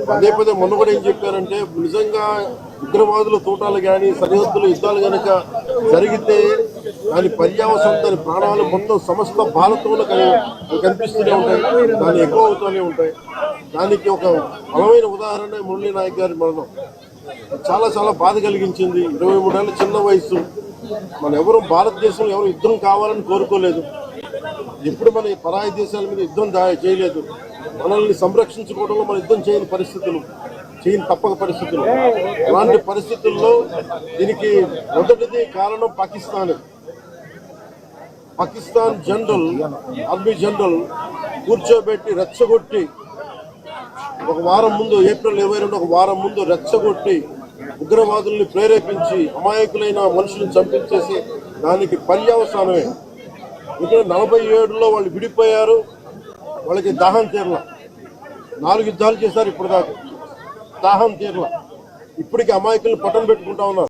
పదే పదే మొన్న కూడా ఏం చెప్పారంటే నిజంగా ఉగ్రవాదుల తోటాలు కానీ సరిహద్దుల యుద్ధాలు కనుక జరిగితే దాని పర్యావసనం దాని ప్రాణాలు మొత్తం సమస్త భారతంలో కనిపిస్తూనే ఉంటాయి, దాన్ని ఎక్కువ అవుతూనే ఉంటాయి. దానికి ఒక బలమైన ఉదాహరణ మురళీ నాయక్ గారి మరణం. చాలా చాలా బాధ కలిగించింది. 23 ఏళ్ళ చిన్న వయసు. మన ఎవరు భారతదేశంలో ఎవరు యుద్ధం కావాలని కోరుకోలేదు. ఎప్పుడు మన పరాయి దేశాల మీద యుద్ధం చేయలేదు. మనల్ని సంరక్షించుకోవడంలో మన యుద్ధం చేయని తప్పక పరిస్థితులు. అలాంటి పరిస్థితుల్లో దీనికి మొదటిది కారణం పాకిస్తాన్ జనరల్ ఆర్మీ జనరల్ కూర్చోబెట్టి రెచ్చగొట్టి ఒక వారం ముందు ఏప్రిల్ 22 ఒక వారం ముందు రెచ్చగొట్టి ఉగ్రవాదుల్ని ప్రేరేపించి అమాయకులైన మనుషులను చంపించేసి దానికి పర్యవసానమే. ఇక్కడ 47లో వాళ్ళు విడిపోయారు. వాళ్ళకి దాహం తీరల. 4 యుద్ధాలు చేశారు ఇప్పటిదాకా, దాహం తీరల. ఇప్పటికీ అమాయకులను పట్టణ పెట్టుకుంటా ఉన్నారు.